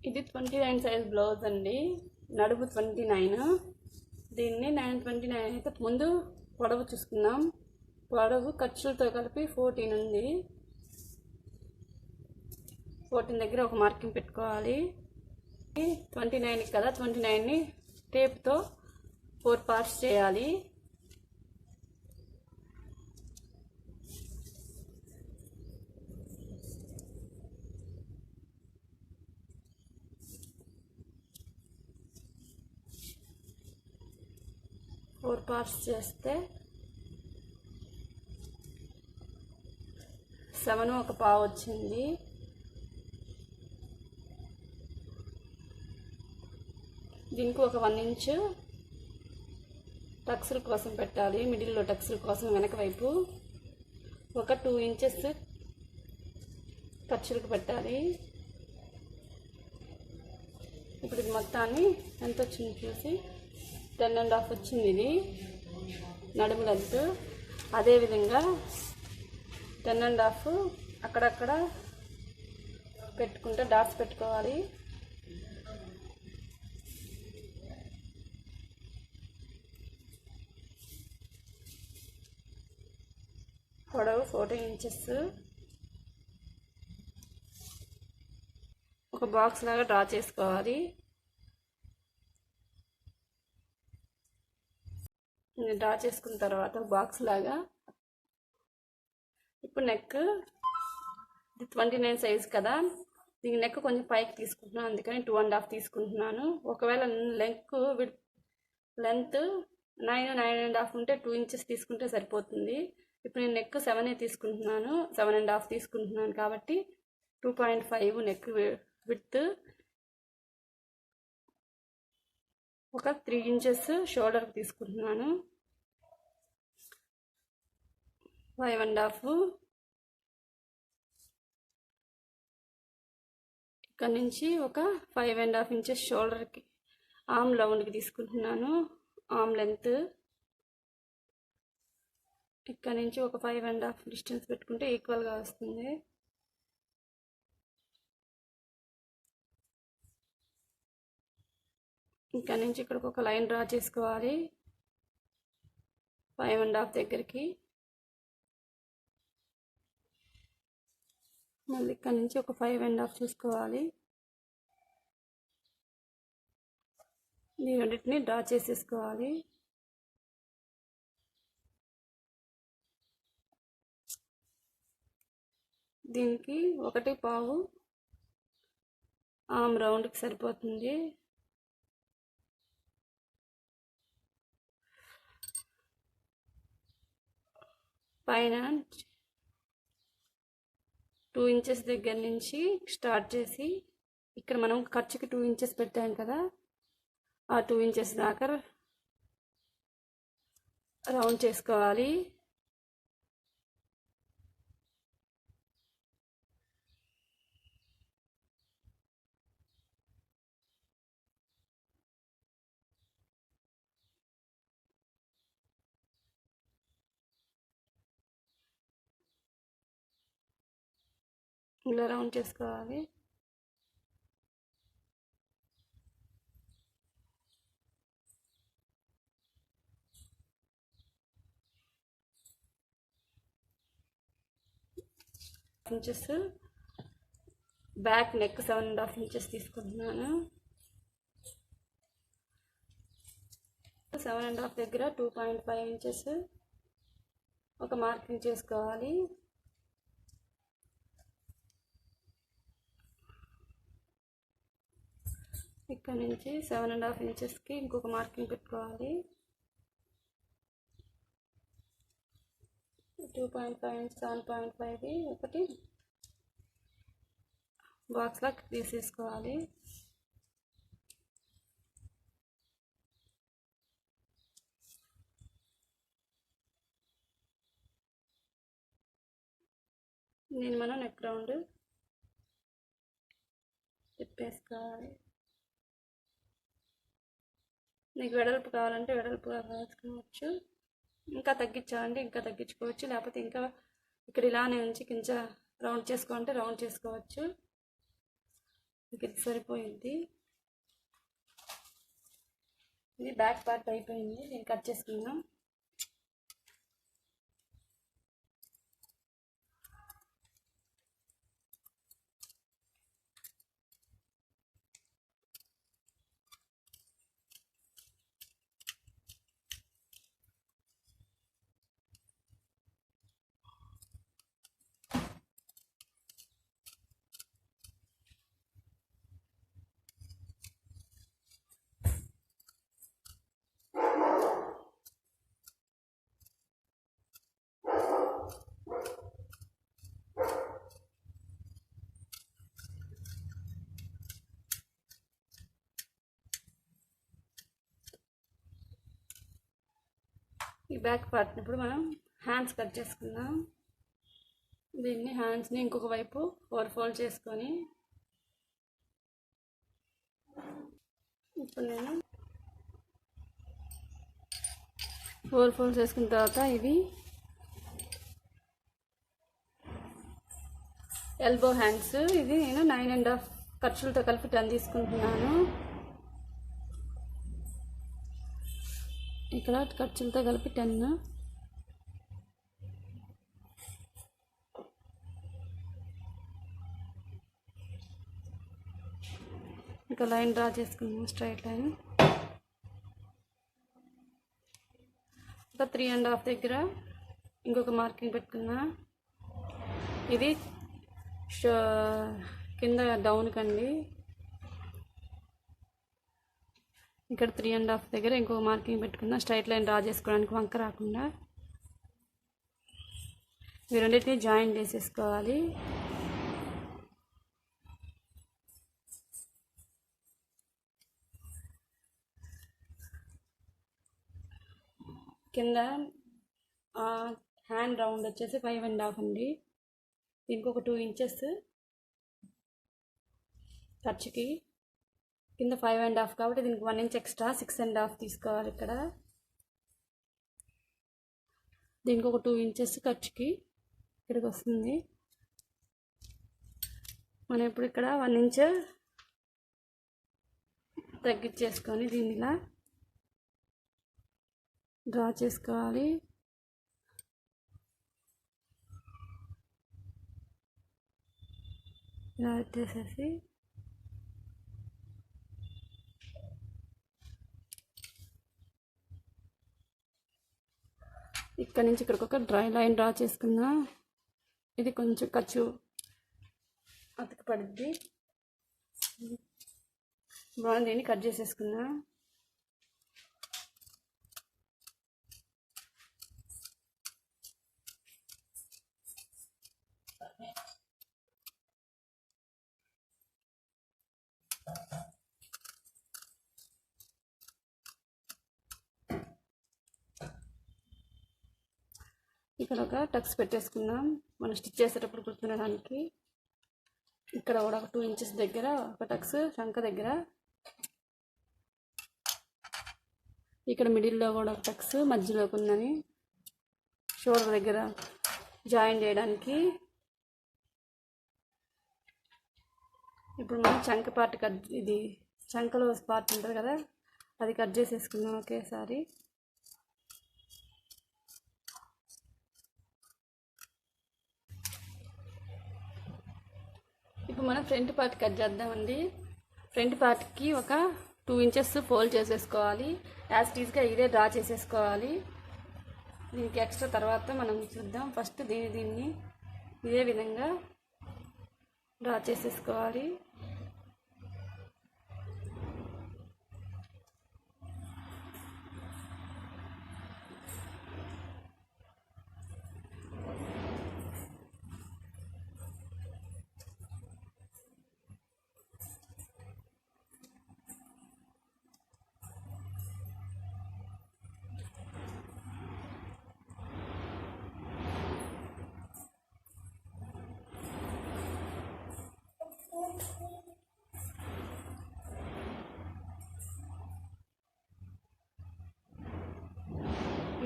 ఇది 29 size blouse అండి. నడుము 29. దీన్ని 929 అయితే ముందు పొడవు చూసుకుందాం. పొడవు ఖర్చులతో కలిపి 14 ఉంది. 14 దగ్గర ఒక మార్కింగ్ పెట్టుకోవాలి. 29 కదా, 29ని టేప్తో 4 పార్ట్స్ చేయాలి. ఫోర్ పార్ట్స్ చేస్తే 7 ఒక పావు వచ్చింది. దీనికి ఒక 1 ఇంచ్ టక్స్ల కోసం పెట్టాలి. మిడిల్లో టక్స్ల కోసం వెనక వైపు ఒక 2 ఇంచెస్ ఖర్చులకు పెట్టాలి. ఇప్పుడు ఇది మొత్తాన్ని ఎంత వచ్చింది చూసి 10.5 వచ్చింది. ఇది నడుము లెంత్. అదేవిధంగా 10.5 అక్కడక్కడ పెట్టుకుంటే డాట్స్ పెట్టుకోవాలి. పొడవు 14 ఇంచెస్. ఒక బాక్స్ లాగా డ్రా చేసుకోవాలి. డ్రా చేసుకున్న తర్వాత బాక్స్ లాగా ఇప్పుడు నెక్ 29 సైజ్ కదా, దీని నెక్ కొంచెం పైకి తీసుకుంటున్నాను, అందుకని 2.5 తీసుకుంటున్నాను. ఒకవేళ లెంత్ 9.5 ఉంటే 2 ఇంచెస్ తీసుకుంటే సరిపోతుంది. ఇప్పుడు నేను నెక్ 7 తీసుకుంటున్నాను, 7.5 తీసుకుంటున్నాను కాబట్టి 2.5 నెక్ విడ్త్. ఒక 3 ఇంచెస్ షోల్డర్కి తీసుకుంటున్నాను. 5.5 ఇక్కడ నుంచి ఒక 5.5 ఇంచెస్ షోల్డర్కి ఆర్మ్ రౌండ్కి తీసుకుంటున్నాను. ఆర్మ్ లెంత్ ఇక్కడ నుంచి ఒక 5.5 డిస్టెన్స్ పెట్టుకుంటే ఈక్వల్గా వస్తుంది. ఇక్కడ నుంచి ఇక్కడికి ఒక లైన్ డ్రా చేసుకోవాలి 5.5 దగ్గరికి. మళ్ళీ ఇక్కడ నుంచి ఒక 5.5 చూసుకోవాలి. ఈ రెండింటిని డ్రా చేసేసుకోవాలి. దీనికి 1.5 ఆర్మ్ రౌండ్కి సరిపోతుంది. పైన 2 ఇంచెస్ దగ్గర నుంచి స్టార్ట్ చేసి ఇక్కడ మనం ఖర్చుకి 2 ఇంచెస్ పెట్టాం కదా, ఆ 2 ఇంచెస్ దాకా రౌండ్ చేసుకోవాలి. ఇలా రౌండ్ చేసుకోవాలి. ఇంచెస్ బ్యాక్ నెక్ 7.5 ఇంచెస్ తీసుకుంటున్నాను. 7.5 దగ్గర 2.5 ఇంచెస్ ఒక మార్కింగ్ చేసుకోవాలి. ఇక్కడ నుంచి 7.5 ఇంచెస్కి ఇంకొక మార్కింగ్ పెట్టుకోవాలి. 2.5 7.5 ఒకటి బాక్స్ లాగా తీసేసుకోవాలి. దీన్ని మనం నెక్ రౌండ్ తిప్పేసుకోవాలి. నీకు వెడల్పు కావాలంటే వెడల్పుగా వేసుకోవచ్చు, ఇంకా తగ్గించాలంటే ఇంకా తగ్గించుకోవచ్చు, లేకపోతే ఇంకా ఇక్కడ ఇలానే ఉంచి కింద రౌండ్ చేసుకోవాలంటే రౌండ్ చేసుకోవచ్చు. ఇది సరిపోయింది. ఇది బ్యాక్ పార్ట్ అయిపోయింది. నేను కట్ చేసుకుందాం. ఈ బ్యాక్ పార్ట్ ఇప్పుడు మనం హ్యాండ్స్ కట్ చేసుకుందాం. దీన్ని హ్యాండ్స్ని ఇంకొక వైపు 4 ఫోల్డ్ చేసుకొని ఇప్పుడు నేను 4 ఫోల్డ్స్ వేసుకున్న తర్వాత ఇవి ఎల్బో హ్యాండ్స్. ఇది నేను 9.5 ఖర్చులతో కలిపి 10 తీసుకుంటున్నాను. ఇక్కడ ఖర్చులతో కలిపి 10. ఇక లైన్ డ్రా చేసుకున్నాము, స్ట్రైట్ లైన్. ఒక 3.5 దగ్గర ఇంకొక మార్కింగ్ పెట్టుకున్నా. ఇది కింద డౌన్ కండి. ఇక్కడ 3.5 దగ్గర ఇంకొక మార్కింగ్ పెట్టుకున్నా, స్ట్రైట్ లైన్ డ్రా చేసుకోవడానికి వంక రాకుండా. ఇవి రెండింటిని జాయిన్ చేసేసుకోవాలి. కింద హ్యాండ్ రౌండ్ వచ్చేసి 5.5 అండి. దీనికి ఒక 2 ఇంచెస్ ఖర్చుకి. కింద 5.5 కాబట్టి దీనికి 1 ఇంచ్ ఎక్స్ట్రా 6.5 తీసుకోవాలి. ఇక్కడ దీనికి ఒక 2 ఇంచెస్ ఖర్చుకి ఇక్కడికి వస్తుంది. మనం ఇప్పుడు ఇక్కడ 1 ఇంచ్ తగ్గించేసుకొని దీన్ని ఇలా డ్రా చేసుకోవాలి. ఇలా వచ్చేసేసి ఇక్కడ నుంచి ఇక్కడికి ఒక లైన్ డ్రా చేసుకున్నా. ఇది కొంచెం ఖర్చు అతక పడుద్ది. మనం దీన్ని కట్ చేసేసుకున్నా. ఇక్కడ ఒక టక్స్ పెట్టేసుకుందాం మనం స్టిచ్ చేసేటప్పుడు కుట్టుకోవడానికి. ఇక్కడ కూడా ఒక 2 ఇంచెస్ దగ్గర ఒక టక్స్ శంఖ దగ్గర, ఇక్కడ మిడిల్లో కూడా ఒక టక్స్ మధ్యలోకి ఉందని షోల్డర్ దగ్గర జాయిన్ చేయడానికి. ఇప్పుడు మనం చంక పార్ట్ కట్, ఇది చంకలో పార్ట్ ఉంటుంది కదా, అది కట్ చేసేసుకుందాం ఒకేసారి. ఇప్పుడు మనం ఫ్రంట్ పార్ట్ కట్ చేద్దామండి. ఫ్రంట్ పార్ట్కి ఒక 2 ఇంచెస్ ఫోల్డ్ చేసేసుకోవాలి. యాజ్ టీజ్గా ఇదే డ్రా చేసేసుకోవాలి. దీనికి ఎక్స్ట్రా తర్వాత మనం చూద్దాం. ఫస్ట్ దీన్ని ఇదే విధంగా డ్రా చేసేసుకోవాలి.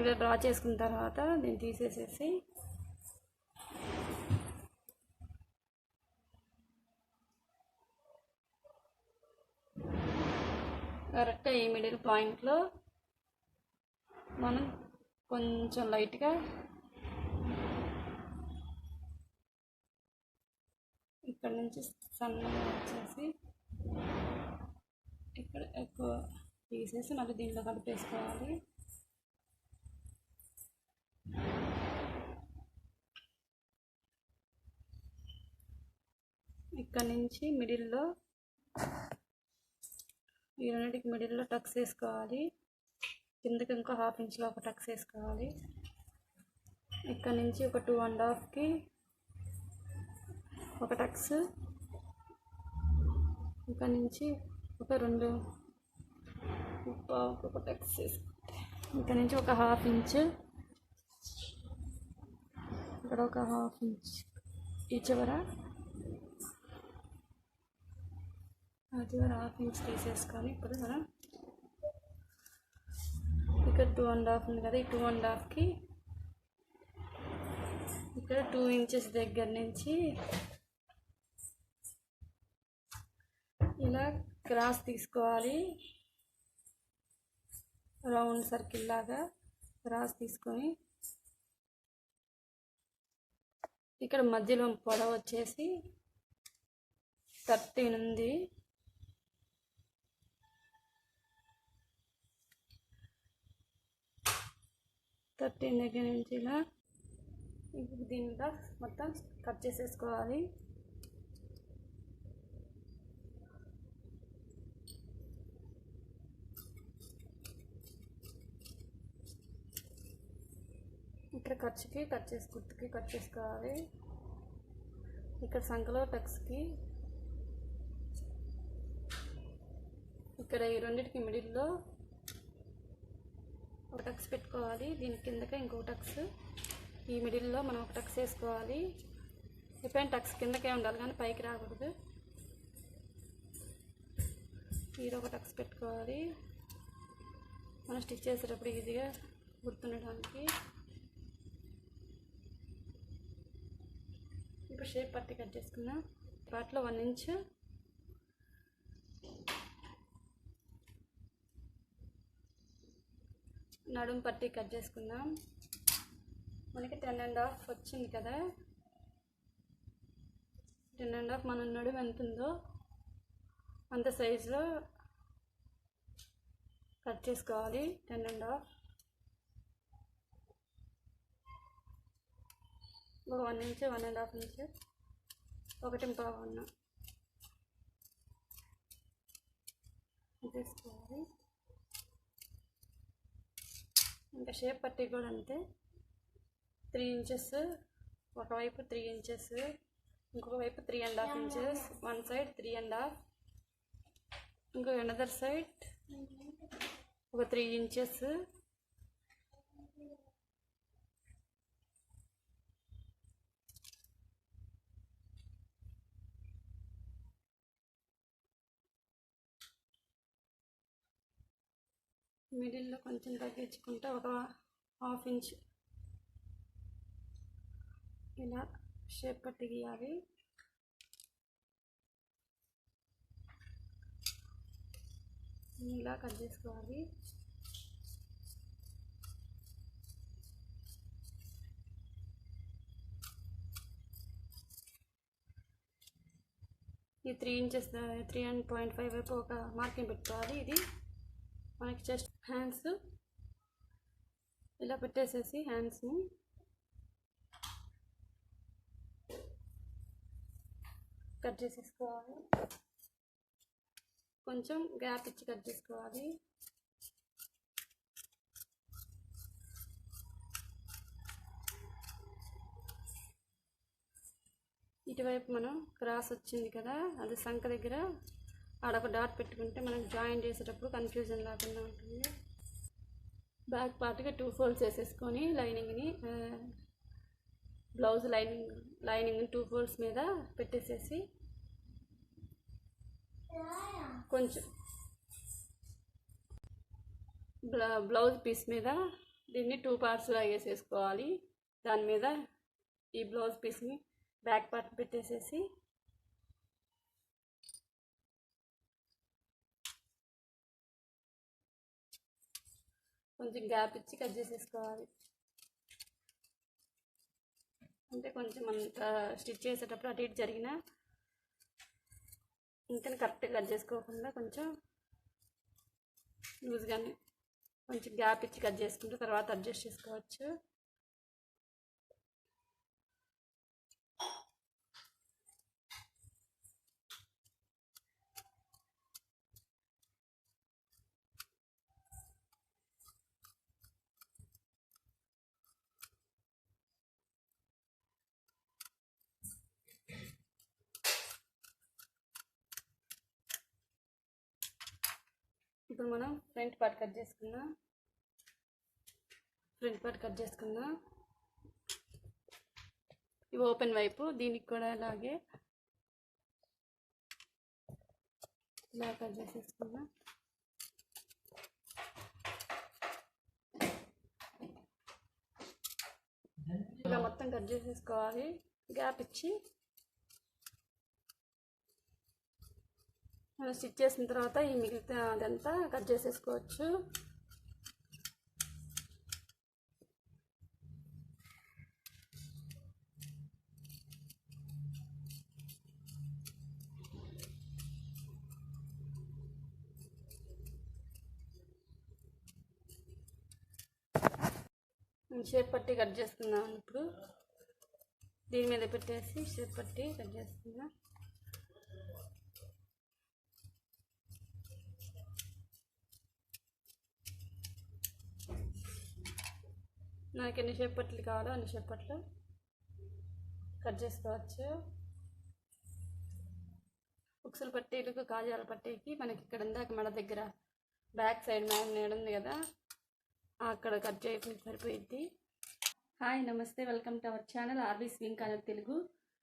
ఇలా డ్రా చేసుకున్న తర్వాత దీన్ని తీసేసేసి కరెక్ట్గా ఈ మిడిల్ పాయింట్లో మనం కొంచెం లైట్గా ఇక్కడ నుంచి సన్నగా వచ్చేసి ఇక్కడ ఎక్కువ తీసేసి మళ్ళీ దీనిలో కలిపేసుకోవాలి. ఇక్కడ నుంచి మిడిల్లో ఈ రెండింటికి మిడిల్లో టక్స్ వేసుకోవాలి. కిందకి ఇంకో ½ ఇంచ్లో ఒక టక్స్ వేసుకోవాలి. ఇక్కడ నుంచి ఒక 2.5కి ఒక టక్స్, ఇక్కడ నుంచి ఒక 2 ఒక టక్స్ వేసుకోవాలి. ఇక్కడ నుంచి ఒక ½ ఇంచ్, ఇక్కడ ఒక ½ ఇంచ్ ఈ చివర, ఆ చివర ½ ఇంచ్ తీసేసుకొని ఇప్పుడు మనం ఇక్కడ 2.5 ఉంది కదా, ఈ 2.5కి ఇక్కడ 2 ఇంచెస్ దగ్గర నుంచి ఇలా క్రాస్ తీసుకోవాలి. రౌండ్ సర్కిల్ లాగా క్రాస్ తీసుకొని ఇక్కడ మధ్యలో పొడవు వచ్చేసి 13 ఉంది. దగ్గర నుంచి ఇలా దీనిలో మొత్తం కట్ చేసేసుకోవాలి. ఇక్కడ ఖర్చుకి కుర్తుకి కట్ చేసుకోవాలి. ఇక్కడ సంఖలో టక్స్కి ఇక్కడ ఈ రెండింటికి మిడిల్లో ఒక టక్స్ పెట్టుకోవాలి. దీని కిందకే ఇంకో టక్స్, ఈ మిడిల్లో మనం ఒక టక్స్ వేసుకోవాలి. ఎప్పుడైనా టక్స్ కిందకే ఉండాలి కానీ పైకి రాకూడదు. ఇది ఒక టక్స్ పెట్టుకోవాలి మనం స్టిచ్ చేసేటప్పుడు ఈజీగా గుర్తుండడానికి. ఇప్పుడు షేప్ పట్టి కట్ చేసుకుందాం. పార్ట్లో 1 ఇంచ్, నడుం పట్టి కట్ చేసుకుందాం. మనకి 10.5 వచ్చింది కదా, 10.5 మన నడుము ఎంత ఉందో అంత సైజులో కట్ చేసుకోవాలి. 10.5 ఒక 1 ఇంచ్ 1.5 ఇంచ్ 1.5 తీసుకోవాలి. ఇంకా షేప్ పట్టి కూడా అంతే, 3 ఇంచెస్ ఒకవైపు, 3 ఇంచెస్ ఇంకొక వైపు, 3.5 ఇంచెస్ వన్ సైడ్, 3.5 ఇంకో అనదర్ సైడ్ ఒక 3 ఇంచెస్. మిడిల్లో కొంచెం తగ్గించుకుంటా ఒక ½ ఇంచ్ ఇలా షేప్ పట్టి గీయాలి. ఇలా కట్ చేసుకోవాలి. ఈ 3 ఇంచెస్ 3.5 వైపు ఒక మార్కింగ్ పెట్టుకోవాలి. ఇది మనకి చెస్ట్ హ్యాండ్స్ ఇలా పెట్టేసేసి హ్యాండ్స్ని కట్ చేసేసుకోవాలి. కొంచెం గ్యాప్ ఇచ్చి కట్ చేసుకోవాలి. ఇటువైపు మనం క్రాస్ వచ్చింది కదా, అది సంక దగ్గర ఆడొక డాట్ పెట్టుకుంటే మనకు జాయిన్ చేసేటప్పుడు కన్ఫ్యూజన్ లేకుండా ఉంటుంది. బ్యాక్ పార్ట్గా 2 ఫోల్డ్స్ వేసేసుకొని లైనింగ్ని బ్లౌజ్ లైనింగ్ 2 ఫోల్డ్స్ మీద పెట్టేసేసి కొంచెం బ్లౌజ్ పీస్ మీద దీన్ని 2 పార్ట్స్గా వేసేసుకోవాలి. దాని మీద ఈ బ్లౌజ్ పీస్ని బ్యాక్ పార్ట్ పెట్టేసేసి కొంచెం గ్యాప్ ఇచ్చి కట్ చేసేసుకోవాలి. అంటే కొంచెం అంత స్టిచ్ చేసేటప్పుడు అటు ఇటు జరిగినా ఇంకా కరెక్ట్గా కట్ చేసుకోకుండా కొంచెం లూజ్గానే కొంచెం గ్యాప్ ఇచ్చి కట్ చేసుకుంటూ తర్వాత అడ్జస్ట్ చేసుకోవచ్చు. ఇప్పుడు మనం ఫ్రంట్ పార్ట్ కట్ చేసుకుందాం. ఇవి ఓపెన్ వైపు, దీనికి కూడా అలాగే ఇలా కట్ చేసేసుకుందాం. ఇలా మొత్తం కట్ చేసేసుకోవాలి గ్యాప్ ఇచ్చి. మనం స్టిచ్ చేసిన తర్వాత ఈ మిగతా అదంతా కట్ చేసేసుకోవచ్చు. షేప్ పట్టి కట్ చేసుకుందాం. ఇప్పుడు దీని మీద పెట్టేసి షేప్ పట్టి కట్ చేసుకుందాం. నాకు ఎన్ని షేప్ పట్లు కావాలో అన్ని షేప్ పట్లు కట్ చేసుకోవచ్చు. ఉక్సుల పట్టీలకు కాజాల పట్టీకి మనకి ఇక్కడ ఇందాక మెడ దగ్గర బ్యాక్ సైడ్ నేడు ఉంది కదా, అక్కడ కట్ చేయడం సరిపోయిద్ది. హాయ్ నమస్తే, welcome to our channel RB swing corner Telugu.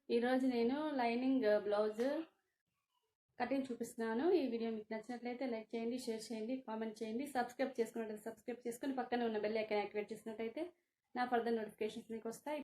ఈరోజు నేను లైనింగ్ బ్లౌజ్ కటింగ్ చూపిస్తున్నాను. ఈ వీడియో మీకు నచ్చినట్లయితే లైక్ చేయండి, షేర్ చేయండి, కామెంట్ చేయండి. సబ్స్క్రైబ్ చేసుకున్నట్లయితే సబ్స్క్రైబ్ చేసుకుని పక్కనే ఉన్న బెల్ ఐకాన్ యాక్టివేట్ చేసినట్లయితే నా ఫర్దర్ నోటిఫికేషన్స్ మీకు వస్తాయి.